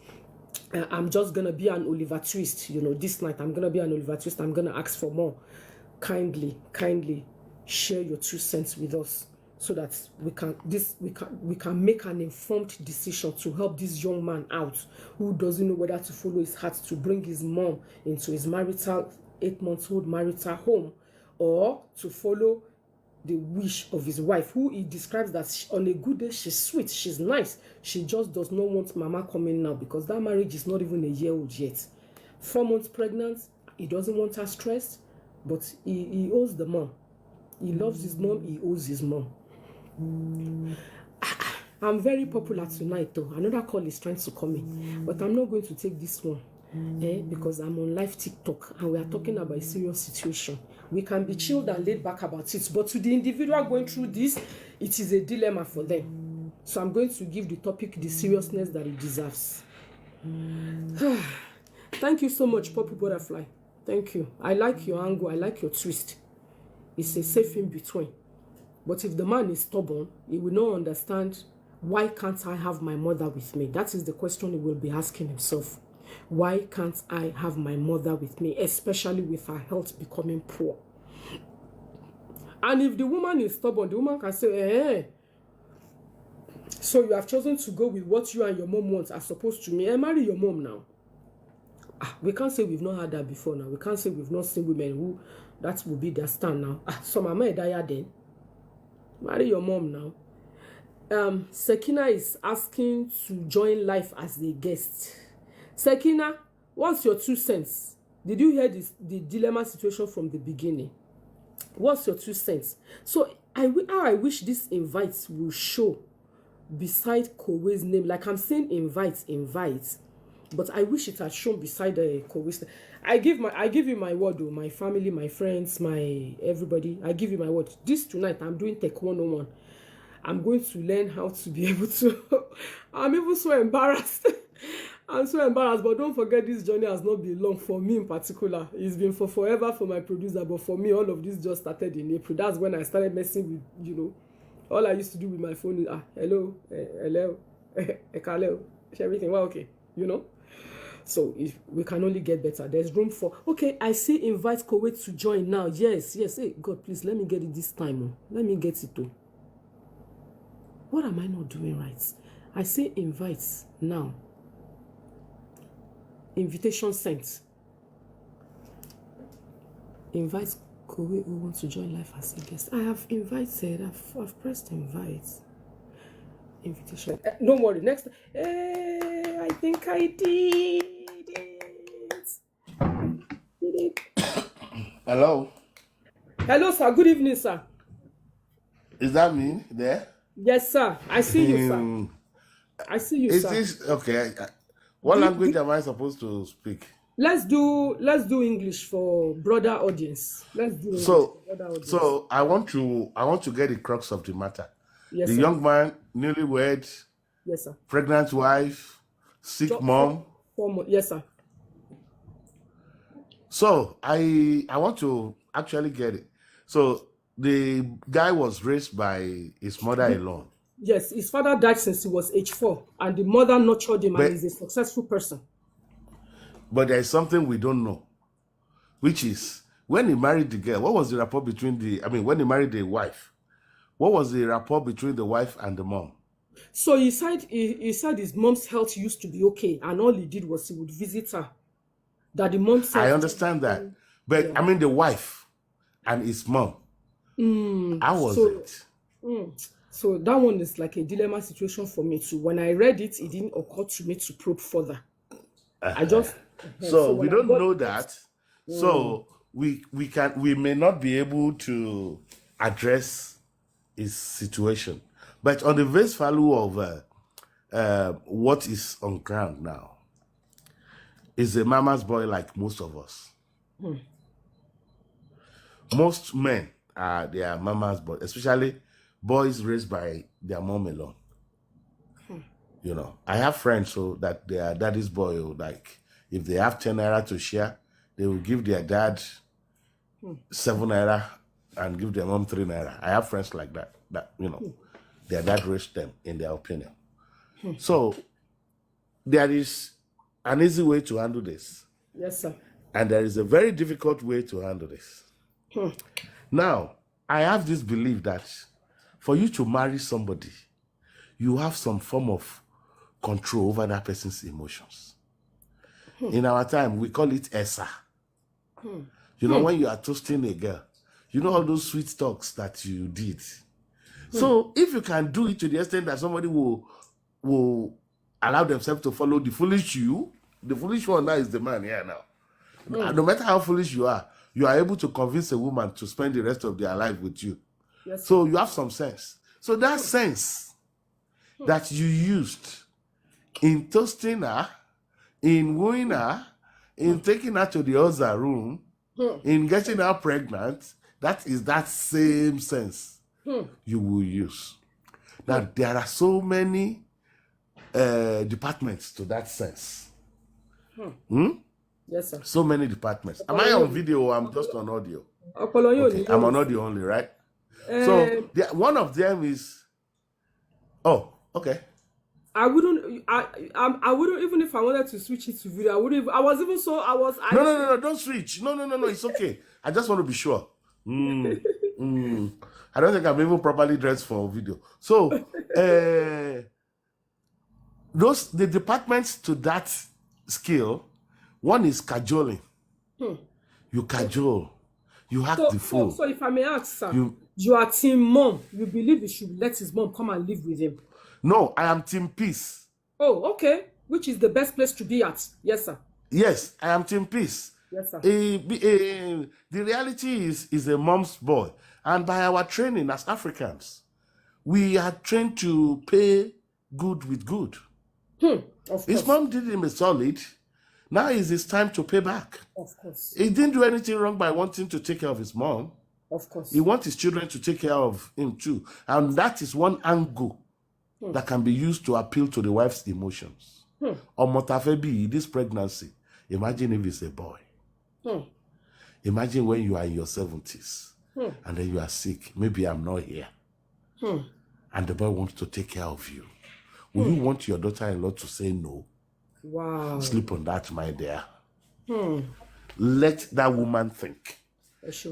I'm just gonna be an Oliver Twist. This night I'm gonna be an Oliver Twist. I'm gonna ask for more. Kindly share your 2 cents with us, so that we can make an informed decision to help this young man out who doesn't know whether to follow his heart to bring his mom into his 8-month-old marital home, or to follow the wish of his wife, who he describes that on a good day she's sweet, she's nice, she just does not want mama coming now, because that marriage is not even a year old yet. 4 months pregnant, he doesn't want her stressed, but he owes the mom. He loves his mom, he owes his mom. I'm very popular tonight though. Another call is trying to come in, but I'm not going to take this one because I'm on live TikTok and we are talking about a serious situation. We can be chilled and laid back about it, but to the individual going through this, it is a dilemma for them. So I'm going to give the topic the seriousness that it deserves. Thank you so much, Purple Butterfly. Thank you. I like your angle. I like your twist. It's a safe in between. But if the man is stubborn, he will not understand, why can't I have my mother with me? That is the question he will be asking himself. Why can't I have my mother with me, especially with her health becoming poor? And if the woman is stubborn, the woman can say, so you have chosen to go with what you and your mom want as opposed to me. Marry your mom now. We can't say we've not had that before now. We can't say we've not seen women who that will be their stand now. So mama die then. Marry your mom now. Sekina is asking to join live as a guest. Sekina, what's your 2 cents? Did you hear the dilemma situation from the beginning? What's your 2 cents? So I wish this invite will show beside Kowe's name. Like I'm saying invite, but I wish it had shown beside the Kowe's name. I give you my word, oh, my family, my friends, my everybody. I give you my word. This tonight I'm doing Tech 101. I'm going to learn how to be able to. I'm even so embarrassed. I'm so embarrassed, but don't forget this journey has not been long for me in particular. It's been for forever for my producer, but for me, all of this just started in April. That's when I started messing with, all I used to do with my phone is, hello, hello, everything, well, okay, So if we can only get better. There's room for, okay, I see invite Kuwait to join now. Yes. Hey, God, please, let me get it this time. Let me get it too. What am I not doing right? I say invites now. Invitation sent. Invite Kuwait who wants to join live as a guest. I have invited. I've pressed invite. Invitation. Don't worry. Next. I think I did it. Hello. Hello, sir. Good evening, sir. Is that me there? Yes, sir. I see you, sir. I see you, sir. Is this okay? What language am I supposed to speak? Let's do English for broader audience. Let's do English for broader audience. So I want to get the crux of the matter. Yes, the sir. Young man, newlywed, yes, sir. Pregnant wife, sick mom. 4 months. Yes, sir. So I want to actually get it. So the guy was raised by his mother alone. Yes, his father died since he was age 4, and the mother nurtured him, and he's a successful person. But there's something we don't know, which is when he married the girl, what was the rapport between when he married the wife, what was the rapport between the wife and the mom? So he said his mom's health used to be okay, and all he did was he would visit her. That the mom said, I understand that, but yeah. The wife and his mom. How was it? So that one is like a dilemma situation for me too. When I read it, it didn't occur to me to probe further. I just So we when I don't got know that, that. So we may not be able to address his situation. But on the base value of what is on ground now, is a mama's boy like most of us. Most men are their mama's boy, especially boys raised by their mom alone. You know, I have friends so that they are daddy's boy. Like, if they have 10 naira to share, they will give their dad 7 naira and give their mom 3 naira. I have friends like that. That their dad raised them in their opinion. So there is an easy way to handle this. yes, sir. And there is a very difficult way to handle this. Now, I have this belief that for you to marry somebody, you have some form of control over that person's emotions. In our time, we call it ESA. You know, when you are toasting a girl, you know all those sweet talks that you did. So if you can do it to the extent that somebody will allow themselves to follow the foolish you, the foolish one now is the man here now. No matter how foolish you are able to convince a woman to spend the rest of their life with you. Yes, So you have some sense. So that sense that you used in toasting her, in wooing her, in taking her to the other room, in getting her pregnant, that is that same sense you will use. Now, there are so many departments to that sense. yes, sir. So many departments. Am I on video or I'm just on audio? Okay, I'm on audio only, right? So one of them is, okay. I wouldn't even if I wanted to switch it to video. I wouldn't. I was even so. I was. No, don't switch. No, it's okay. I just want to be sure. I don't think I'm even properly dressed for video. So, the departments to that skill, one is cajoling. You cajole. You hack the fool. So if I may ask, sir, you are team mom. You believe he should let his mom come and live with him? No, I am team peace. Oh, okay. Which is the best place to be at? Yes, sir. Yes, I am team peace. Yes, sir. The reality is a mom's boy. And by our training as Africans, we are trained to pay good with good. Of course. His mom did him a solid. Now is his time to pay back. Of course. He didn't do anything wrong by wanting to take care of his mom. Of course. He wants his children to take care of him too. And that is one angle that can be used to appeal to the wife's emotions. Or Motafebi, this pregnancy, imagine if it's a boy. Imagine when you are in your 70s and then you are sick. Maybe I'm not here. And the boy wants to take care of you. Will you want your daughter-in-law to say no? Wow. Sleep on that, my dear. Let that woman think.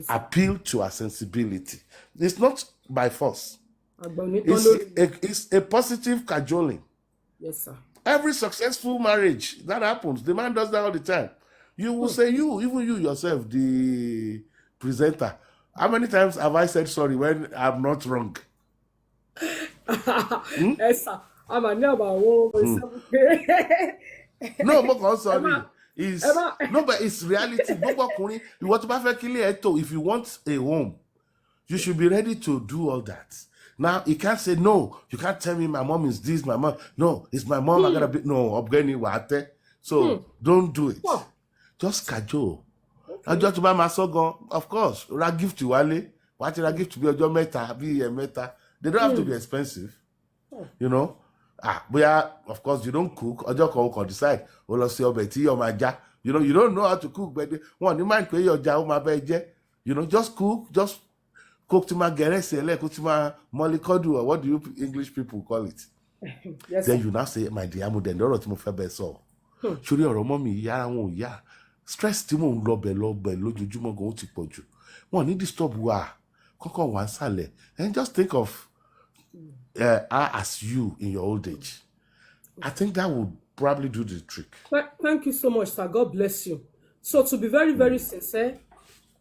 Appeal to her sensibility. It's not by force. It's a positive cajoling. Yes, sir. Every successful marriage that happens, the man does that all the time. You will say, even you yourself, the presenter, how many times have I said sorry when I'm not wrong? Yes, sir. I'm a never No, but sorry. No, but it's reality. If you want a home, you should be ready to do all that. Now, you can't say, no, you can't tell me my mom is this, my mom. No, it's my mom. I gotta be, no, so don't do it. Just cajole. Okay. Just buy my son, of course, ra gift to Wale. What a gift to be a meta, be a meta. They don't have to be expensive. You know? But of course, you don't cook, or just can decide, you know, you don't know how to cook, but one, you might pay your job, you know, just cook to my gerese, cook to my molikodu, or what do you English people call it? Yes, then you now say, my dear, I'm then don't know if so. Surely your mommy, yeah. Stress Timo lójoojúmọ́ gan ó ti pọ̀ jù. Wọ́n ní disturb wa, kọ́kọ́ wà sálẹ̀. And just think of her as you in your old age. I think that would probably do the trick. Thank you so much, sir. God bless you. So to be very, very sincere,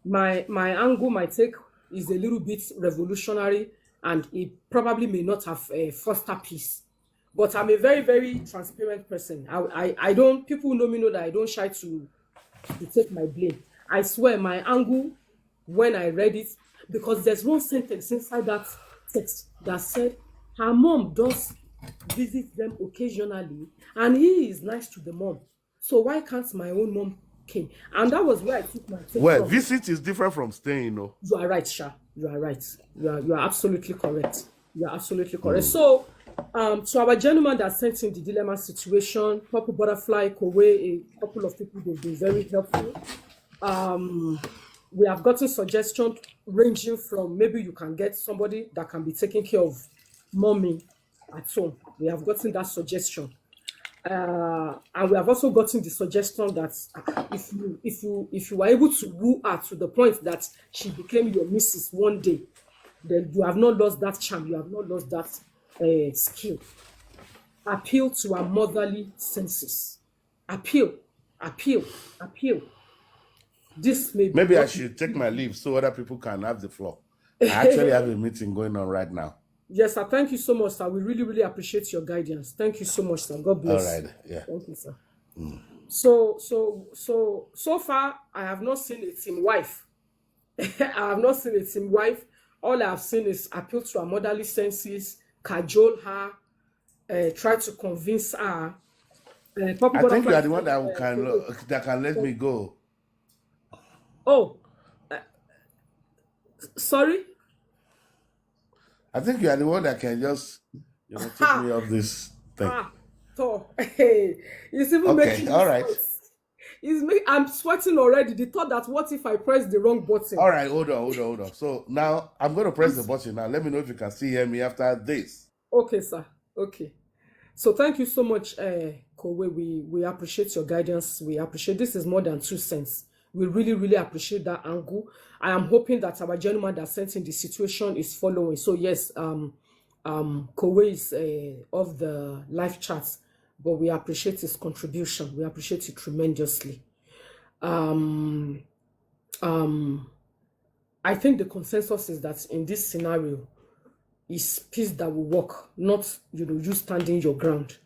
my angle, my take is a little bit revolutionary, and it probably may not have a foster peace. But I'm a very, very transparent person. I don't, people know me, know that I don't shy to take my blame. I swear my angle when I read it, because there's one sentence inside that text that said her mom does visit them occasionally and he is nice to the mom. So why can't my own mom came? And that was where I took my take Well, from. visit is different from staying, you know. You are right, Sha. You are right. You are absolutely correct. You are absolutely correct. So, to our gentleman that sent in the dilemma situation, Purple Butterfly, Kowe, a couple of people, they've been very helpful. We have gotten suggestions ranging from maybe you can get somebody that can be taking care of mommy at home. We have gotten that suggestion. And we have also gotten the suggestion that if you were able to woo her to the point that she became your missus one day, then you have not lost that charm, you have not lost that skill. Appeal to her motherly senses. Appeal. This may be Maybe I should take my leave so other people can have the floor. I actually have a meeting going on right now. Yes, sir. Thank you so much, sir. We really, really appreciate your guidance. Thank you so much, sir. God bless. All right. Yeah. Thank you, sir. So far, I have not seen a team wife. I have not seen a team wife. All I have seen is appeal to her motherly senses, cajole her, try to convince her. I think you are the one that can let me go. Oh, sorry. I think you are the one that can just, take me off this thing. It's even making all right. I'm sweating already. The thought that what if I press the wrong button? All right, hold on. So now I'm going to press the button now. Let me know if you can still hear me after this. Okay, sir. Okay. So thank you so much, Kowe. We appreciate your guidance. We appreciate this is more than 2 cents. We really, really appreciate that angle. I am hoping that our gentleman that sent in the situation is following. So yes, Kowe is of the live chat, but we appreciate his contribution. We appreciate it tremendously. I think the consensus is that in this scenario, is peace that will work, not you standing your ground.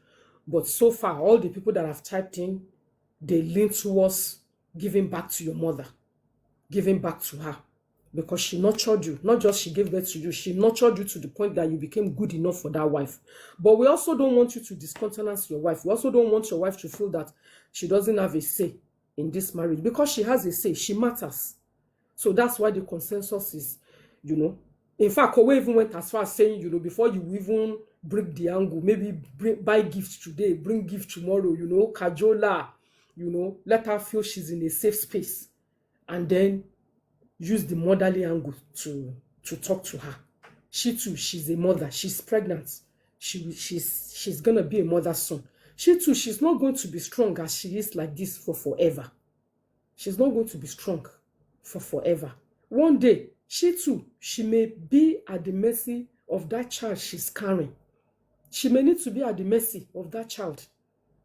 But so far, all the people that have typed in, they lean towards giving back to your mother, giving back to her, because she nurtured you. Not just she gave birth to you, she nurtured you to the point that you became good enough for that wife. But we also don't want you to discountenance your wife. We also don't want your wife to feel that she doesn't have a say in this marriage, because she has a say. She matters. So that's why the consensus is, in fact, Kowe even went as far as saying, before you even break the angle, maybe buy gifts today, bring gift tomorrow, cajola, let her feel she's in a safe space, and then use the motherly angle to talk to her. She too, she's a mother. She's pregnant. She's gonna be a mother soon. She too, she's not going to be strong as she is like this for forever. She's not going to be strong for forever. One day, she too, she may be at the mercy of that child she's carrying. She may need to be at the mercy of that child.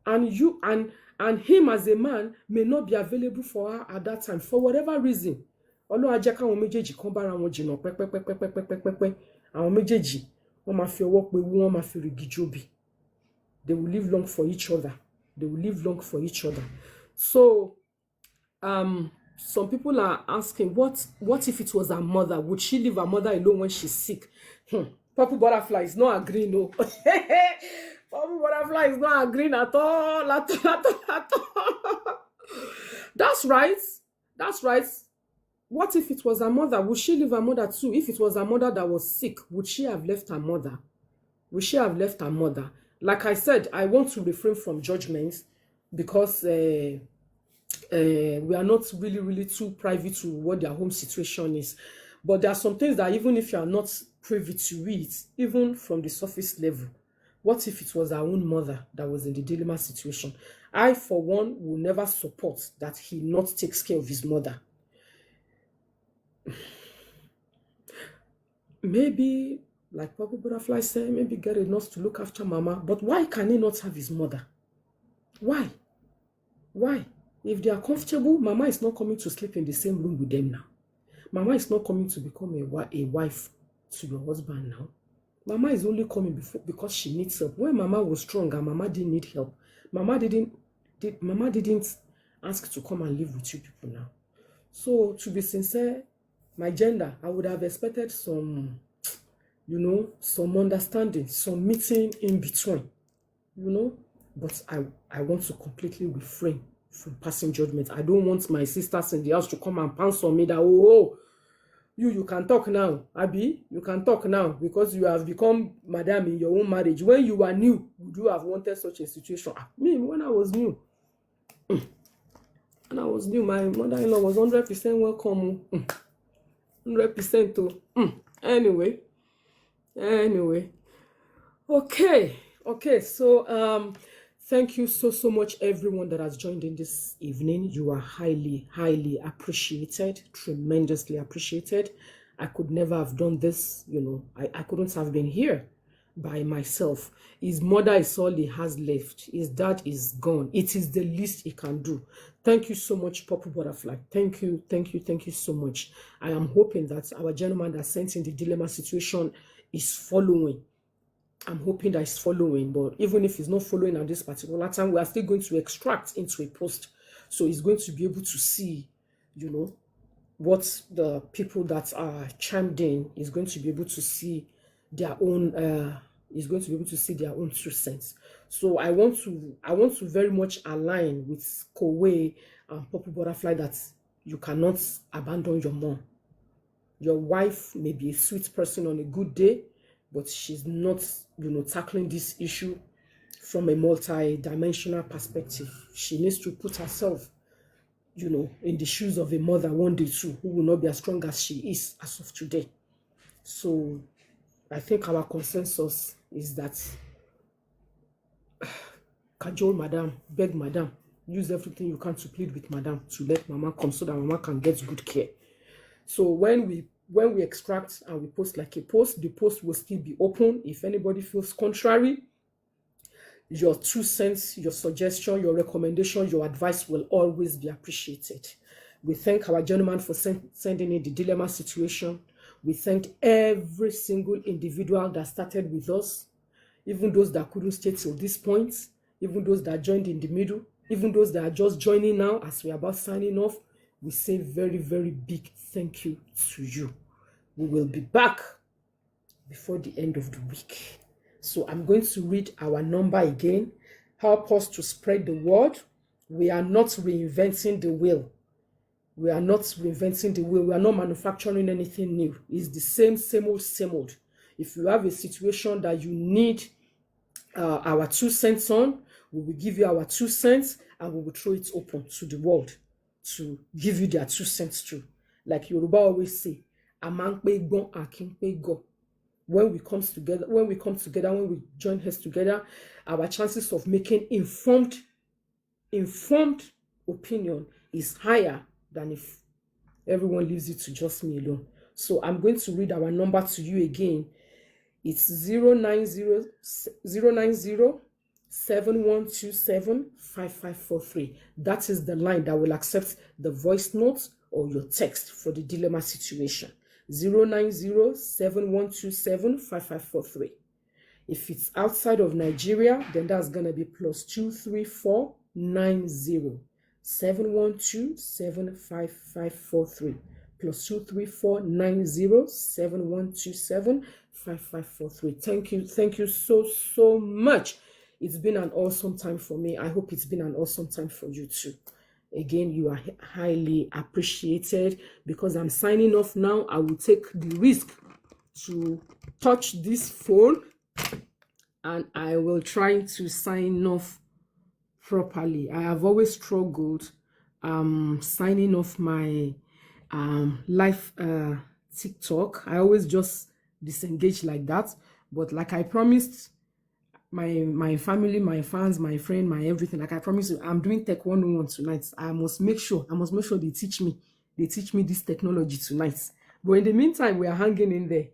And you and him as a man may not be available for her at that time for whatever reason. Ọlọ́run á jẹ́ káwọn méjèèjì kan bára wọn jìnnà pẹ́pẹ́pẹ́pẹ́pẹ́pẹ́pẹ́. Àwọn méjèèjì wọ́n máa fi ọwọ́ pe wọ́n máa fi rìgì jóbi. They will live long for each other. They will live long for each other. So, some people are asking, what if it was her mother? Would she leave her mother alone when she's sick? Purple Butterfly is not agreeing, no. Purple Butterfly is not agreeing at all. That's right. What if it was her mother? Would she leave her mother too? If it was her mother that was sick, would she have left her mother? Would she have left her mother? Like I said, I want to refrain from judgments because we are not really, really too privy to what their home situation is. But there are some things that even if you are not privy to it, even from the surface level, what if it was our own mother that was in the dilemma situation? I, for one, will never support that he not takes care of his mother. Maybe, like Purple Butterfly said, maybe get a nurse to look after Mama. But why can he not have his mother? Why? If they are comfortable, Mama is not coming to sleep in the same room with them now. Mama is not coming to become a wife to your husband now. Mama is only coming because she needs help. When Mama was strong and Mama didn't need help, Mama didn't ask to come and live with you people now. So to be sincere, my gender, I would have expected some, some understanding, some meeting in between, But I want to completely refrain from passing judgment. I don't want my sisters in the house to come and pounce on me that, you can talk now, Abi, you can talk now because you have become madam in your own marriage. When you were new, would you have wanted such a situation? Me, when I was new, my mother-in-law was 100% welcome. 100% too. Anyway. Okay, so thank you so much everyone that has joined in this evening. You are highly appreciated, tremendously appreciated. I could never have done this, I couldn't have been here by myself. His mother is all he has left. His dad is gone. It is the least he can do. Thank you so much, Purple Butterfly. Thank you so much. I am hoping that our gentleman that sent in the dilemma situation is following. I'm hoping that he's following, but even if he's not following at this particular time, we are still going to extract into a post. So he's going to be able to see, what the people that are chimed in is going to be able to see their own is going to be able to see their own 2 cents. So I want to very much align with Kowe and Purple Butterfly that you cannot abandon your mom. Your wife may be a sweet person on a good day, but she's not, tackling this issue from a multi-dimensional perspective. She needs to put herself, in the shoes of a mother one day too, who will not be as strong as she is as of today. So I think our consensus is that cajole madam, beg madam, use everything you can to plead with madam to let mama come so that mama can get good care. So when we extract and we post like a post, the post will still be open. If anybody feels contrary, your 2 cents, your suggestion, your recommendation, your advice will always be appreciated. We thank our gentleman for sending in the dilemma situation. We thank every single individual that started with us, even those that couldn't stay till this point, even those that joined in the middle, even those that are just joining now as we're about signing off. We say very big thank you to you. We will be back before the end of the week. So I'm going to read our number again. Help us to spread the word. We are not reinventing the wheel. We are not reinventing the wheel. We are not manufacturing anything new. It's the same old. If you have a situation that you need our 2 cents on, we will give you our 2 cents and we will throw it open to the world to give you their 2 cents too. Like Yoruba always say, "Amangpe gon akinpe go." When we come together, when we join heads together, our chances of making informed opinion is higher than if everyone leaves it to just me alone. So I'm going to read our number to you again. It's 090 7127-5543. That is the line that will accept the voice note or your text for the dilemma situation. 090-7127-5543. If it's outside of Nigeria, then that's going to be +234 90-712-75543. +234 90-7127-5543. Thank you so much. It's been an awesome time for me. I hope it's been an awesome time for you too. Again, you are highly appreciated. Because I'm signing off now, I will take the risk to touch this phone and I will try to sign off properly. I have always struggled signing off my live TikTok. I always just disengage like that. But like I promised my family, my fans, my friend, my everything, like I promised you, I'm doing Tech 101 tonight. I must make sure they teach me this technology tonight. But in the meantime, we are hanging in there.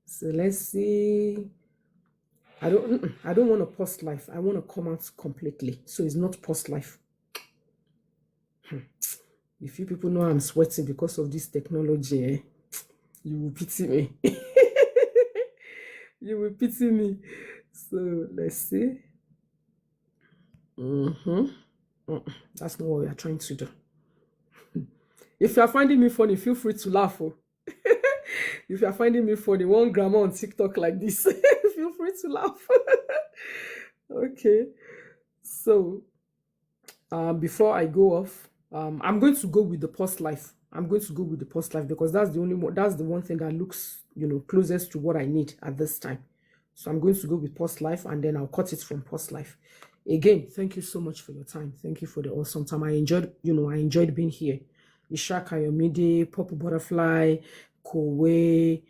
So let's see. I don't want to pause life. I want to come out completely. So it's not pause life. If you people know I'm sweating because of this technology, You will pity me. You will pity me. So let's see. That's not what we are trying to do. If you are finding me funny, feel free to laugh. Oh. If you are finding me funny, one grandma on TikTok like this, feel free to laugh. Okay. So before I go off, I'm going to go with the post life. I'm going to go with the post life because that's the one thing that looks, closest to what I need at this time. So I'm going to go with post life, and then I'll cut it from post life. Again, thank you so much for your time. Thank you for the awesome time. I enjoyed being here. Ishaka Yomide, Purple Butterfly, Kowe,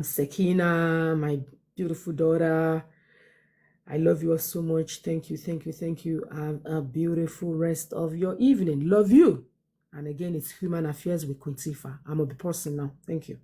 Sekina, my beautiful daughter. I love you all so much. Thank you, thank you, thank you. Have a beautiful rest of your evening. Love you. And again, it's Human Affairs with Queen Teefah. I'm a person now. Thank you.